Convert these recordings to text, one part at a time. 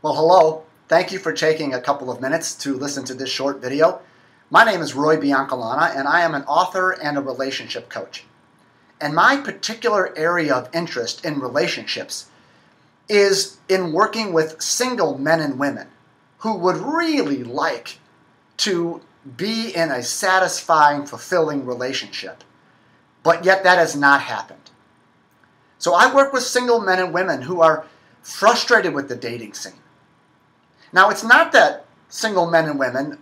Well, hello. Thank you for taking a couple of minutes to listen to this short video. My name is Roy Biancalana, and I am an author and a relationship coach. And my particular area of interest in relationships is in working with single men and women who would really like to be in a satisfying, fulfilling relationship, but yet that has not happened. So I work with single men and women who are frustrated with the dating scene. Now, it's not that single men and women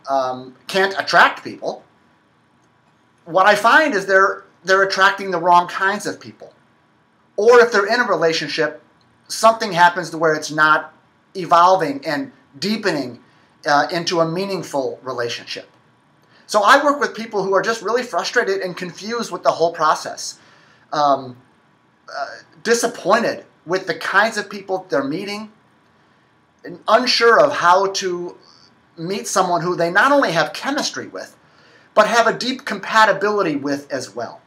can't attract people. What I find is they're attracting the wrong kinds of people. Or if they're in a relationship, something happens to where it's not evolving and deepening into a meaningful relationship. So I work with people who are just really frustrated and confused with the whole process, disappointed with the kinds of people they're meeting, and unsure of how to meet someone who they not only have chemistry with, but have a deep compatibility with as well.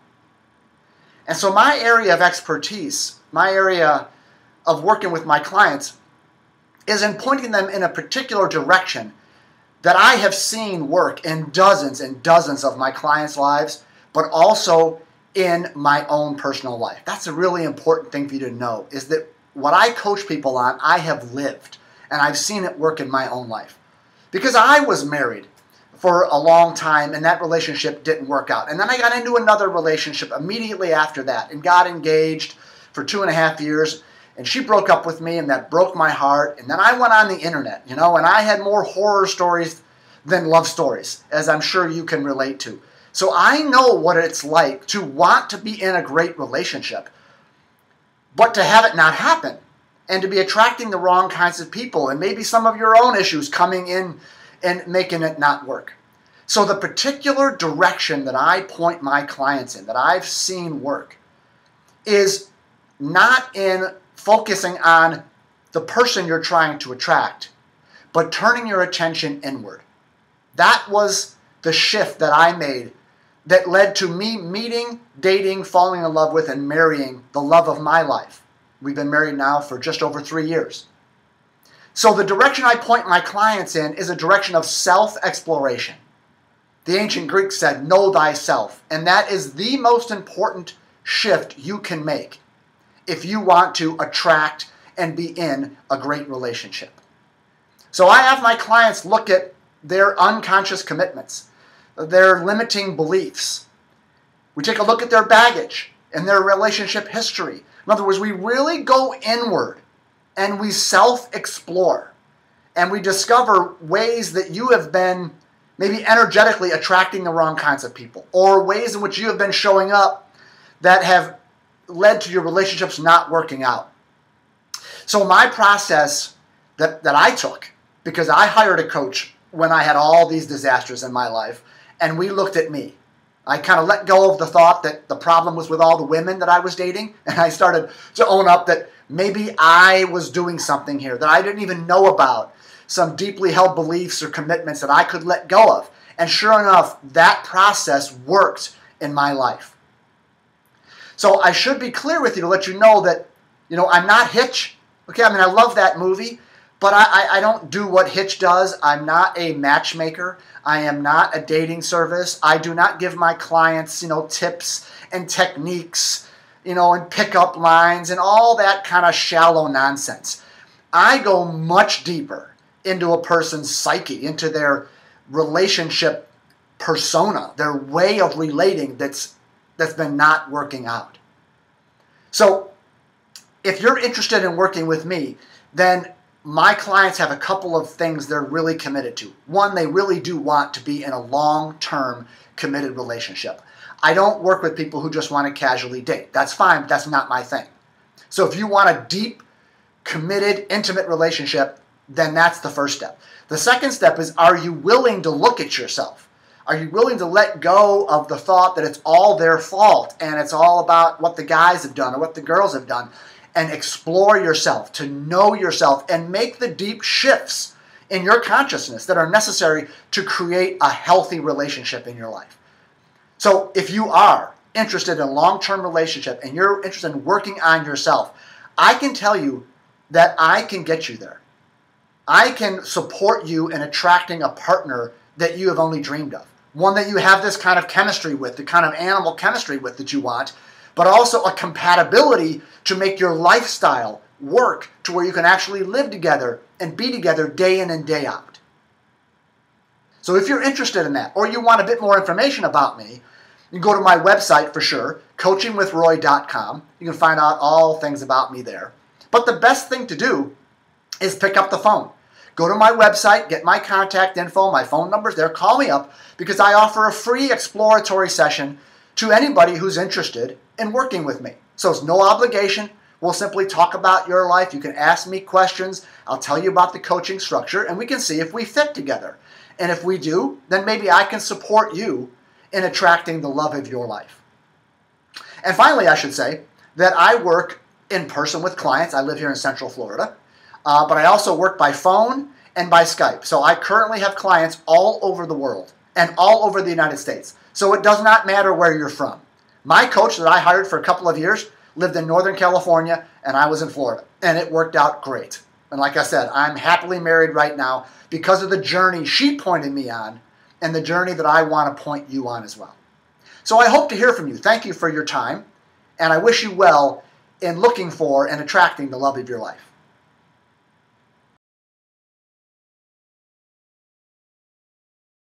And so my area of expertise, my area of working with my clients, is in pointing them in a particular direction that I have seen work in dozens and dozens of my clients' lives, but also in my own personal life. That's a really important thing for you to know, is that what I coach people on, I have lived. And I've seen it work in my own life. Because I was married for a long time and that relationship didn't work out. And then I got into another relationship immediately after that and got engaged for 2.5 years. And she broke up with me and that broke my heart. And then I went on the internet, and I had more horror stories than love stories, as I'm sure you can relate to. So I know what it's like to want to be in a great relationship, but to have it not happen. And to be attracting the wrong kinds of people, and maybe some of your own issues coming in and making it not work. So the particular direction that I point my clients in, that I've seen work, is not in focusing on the person you're trying to attract, but turning your attention inward. That was the shift that I made that led to me meeting, dating, falling in love with, and marrying the love of my life. We've been married now for just over 3 years. So the direction I point my clients in is a direction of self-exploration. The ancient Greeks said, know thyself. And that is the most important shift you can make if you want to attract and be in a great relationship. So I have my clients look at their unconscious commitments, their limiting beliefs. We take a look at their baggage and their relationship history. In other words, we really go inward and we self-explore and we discover ways that you have been maybe energetically attracting the wrong kinds of people, or ways in which you have been showing up that have led to your relationships not working out. So my process that I took, because I hired a coach when I had all these disasters in my life, and we looked at me. I kind of let go of the thought that the problem was with all the women that I was dating, and I started to own up that maybe I was doing something here that I didn't even know about, some deeply held beliefs or commitments that I could let go of. And sure enough, that process worked in my life. So I should be clear with you to let you know that, I'm not Hitch. Okay, I love that movie, but I don't do what Hitch does. I'm not a matchmaker. I am not a dating service. I do not give my clients, tips and techniques, and pickup lines and all that kind of shallow nonsense. I go much deeper into a person's psyche, into their relationship persona, their way of relating that's been not working out. So if you're interested in working with me, then my clients have a couple of things they're really committed to. One, they really do want to be in a long-term committed relationship. I don't work with people who just want to casually date. That's fine, but that's not my thing. So if you want a deep, committed, intimate relationship, then that's the first step. The second step is, are you willing to look at yourself? Are you willing to let go of the thought that it's all their fault and it's all about what the guys have done or what the girls have done, and explore yourself, to know yourself, and make the deep shifts in your consciousness that are necessary to create a healthy relationship in your life? So if you are interested in a long-term relationship and you're interested in working on yourself, I can tell you that I can get you there. I can support you in attracting a partner that you have only dreamed of. One that you have this kind of chemistry with, the kind of animal chemistry with that you want, but also a compatibility to make your lifestyle work to where you can actually live together and be together day in and day out. So if you're interested in that, or you want a bit more information about me, you can go to my website for sure, CoachingWithRoy.com. You can find out all things about me there. But the best thing to do is pick up the phone. Go to my website, get my contact info, my phone number's there, call me up, because I offer a free exploratory session to anybody who's interested in working with me. So it's no obligation. We'll simply talk about your life. You can ask me questions. I'll tell you about the coaching structure, and we can see if we fit together. And if we do, then maybe I can support you in attracting the love of your life. And finally, I should say that I work in person with clients. I live here in Central Florida, but I also work by phone and by Skype. So I currently have clients all over the world and all over the United States. So it does not matter where you're from. My coach that I hired for a couple of years lived in Northern California, and I was in Florida, and it worked out great. And like I said, I'm happily married right now because of the journey she pointed me on and the journey that I want to point you on as well. So I hope to hear from you. Thank you for your time, and I wish you well in looking for and attracting the love of your life.